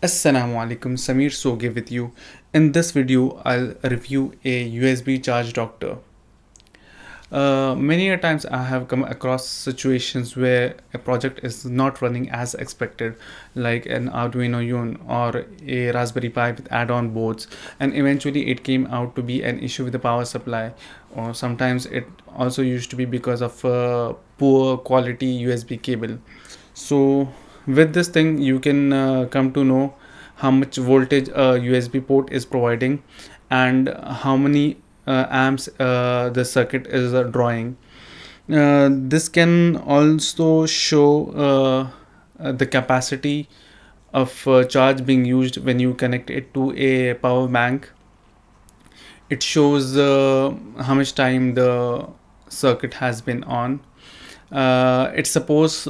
Assalamu alaikum, Samir Soge with you. In this video, I'll review a USB charge doctor. Many a times I have come across situations where a project is not running as expected, like an Arduino Uno or a Raspberry Pi with add-on boards, and eventually it came out to be an issue with the power supply, or sometimes it also used to be because of poor quality USB cable. So with this thing, you can come to know how much voltage a USB port is providing and how many amps the circuit is drawing. This can also show the capacity of charge being used when you connect it to a power bank. It shows how much time the circuit has been on. It supports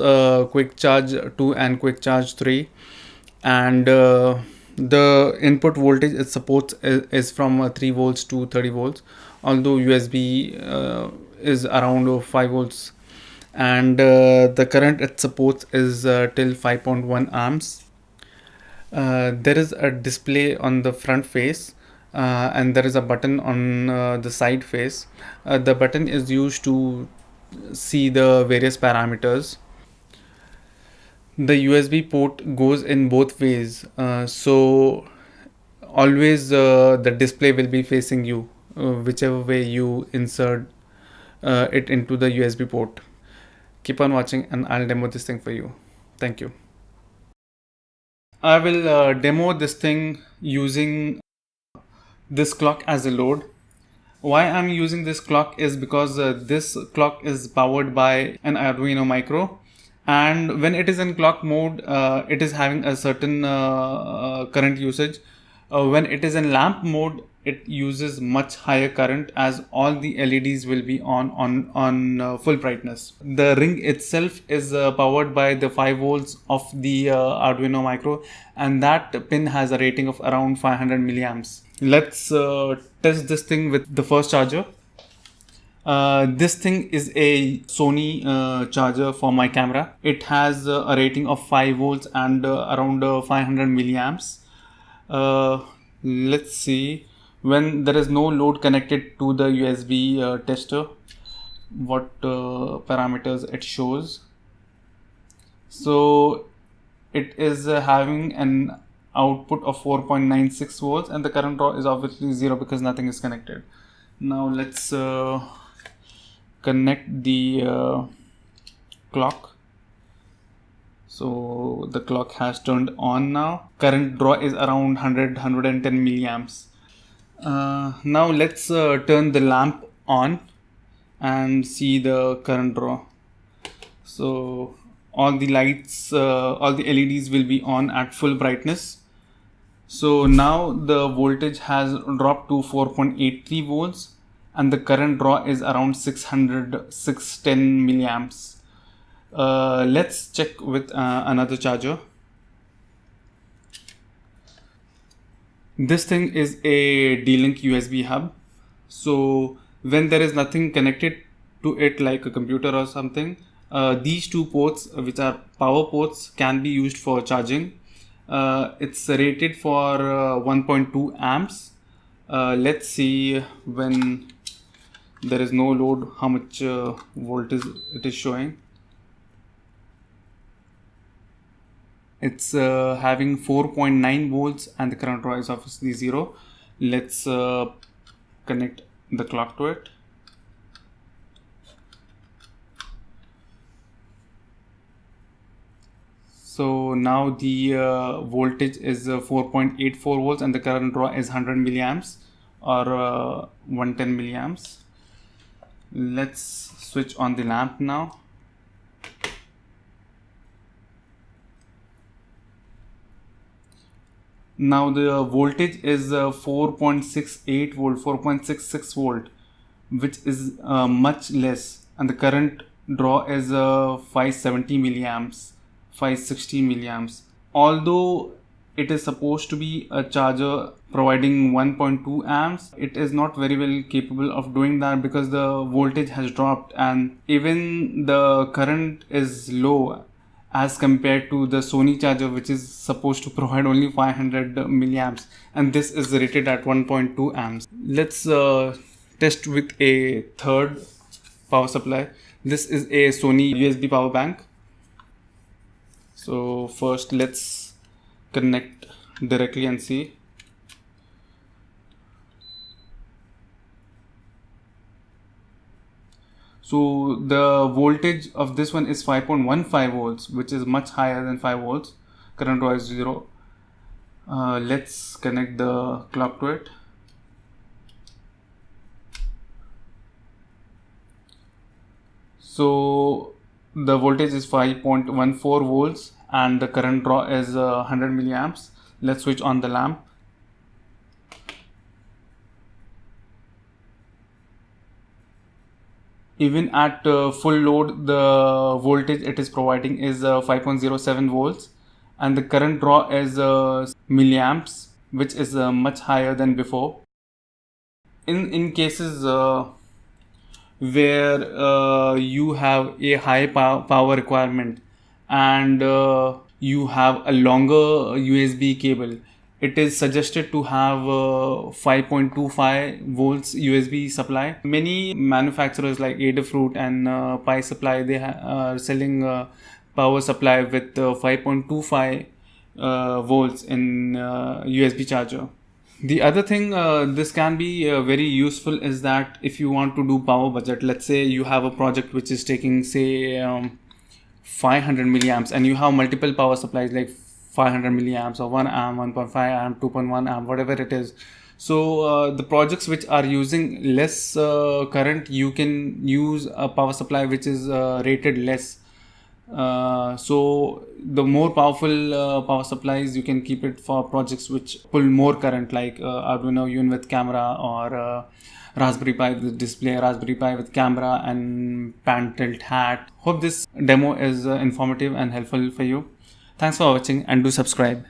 quick charge 2 and quick charge 3, and the input voltage it supports is from 3 volts to 30 volts, although USB is around 5 volts, and the current it supports is till 5.1 amps. There is a display on the front face, and there is a button on the side face. The button is used to see the various parameters. The USB port goes in both ways, so always the display will be facing you, whichever way you insert it into the USB port. Keep on watching and I'll demo this thing for you. Thank you. I will demo this thing using this clock as a load. Why I'm using this clock is because this clock is powered by an Arduino Micro, and when it is in clock mode, it is having a certain current usage. When it is in lamp mode, it uses much higher current as all the LEDs will be on full brightness. The ring itself is powered by the 5 volts of the Arduino Micro, and that pin has a rating of around 500 milliamps. Let's test this thing with the first charger. This thing is a Sony charger for my camera. It has a rating of 5 volts and around 500 milliamps. Let's see, when there is no load connected to the USB tester, what parameters it shows. So it is having an output of 4.96 volts, and the current draw is obviously 0 because nothing is connected. Now let's connect the clock. So the clock has turned on now. Current draw is around 110 milliamps. Now let's turn the lamp on and see the current draw. So all the lights, all the LEDs will be on at full brightness. So now the voltage has dropped to 4.83 volts and the current draw is around 610 milliamps. Let's check with another charger. This thing is a D-Link USB hub. So when there is nothing connected to it like a computer or something, these two ports, which are power ports, can be used for charging. It's rated for 1.2 amps. Let's see, when there is no load, how much voltage it is showing. It's having 4.9 volts and the current draw is obviously 0. Let's connect the clock to it. So now the voltage is 4.84 volts and the current draw is 100 milliamps or 110 milliamps. Let's switch on the lamp now. Now the voltage is 4.68 volt, 4.66 volt, which is much less, and the current draw is 570 milliamps, 560 milliamps. Although it is supposed to be a charger providing 1.2 amps, it is not very well capable of doing that because the voltage has dropped and even the current is low. as compared to the Sony charger, which is supposed to provide only 500 milliamps, and this is rated at 1.2 amps. Let's test with a third power supply. This is a Sony USB power bank. So first let's connect directly and see. So the voltage of this one is 5.15 volts, which is much higher than 5 volts. Current draw is 0. Let's connect the clock to it. So the voltage is 5.14 volts and the current draw is 100 milliamps. Let's switch on the lamp. Even at full load, the voltage it is providing is 5.07 volts, and the current draw is milliamps, which is much higher than before. In cases where you have a high power requirement and you have a longer USB cable, it is suggested to have 5.25 volts USB supply. Many manufacturers like Adafruit and Pi Supply, they are selling power supply with 5.25 volts in USB charger. The other thing this can be very useful is that if you want to do power budget, let's say you have a project which is taking say 500 milliamps and you have multiple power supplies like 500 milliamps or 1 amp, 1.5 amp, 2.1 amp, whatever it is. So the projects which are using less current, you can use a power supply which is rated less. So the more powerful power supplies, you can keep it for projects which pull more current, like Arduino Uno with camera, or Raspberry Pi with display, Raspberry Pi with camera and pan tilt hat. Hope this demo is informative and helpful for you. Thanks for watching and do subscribe.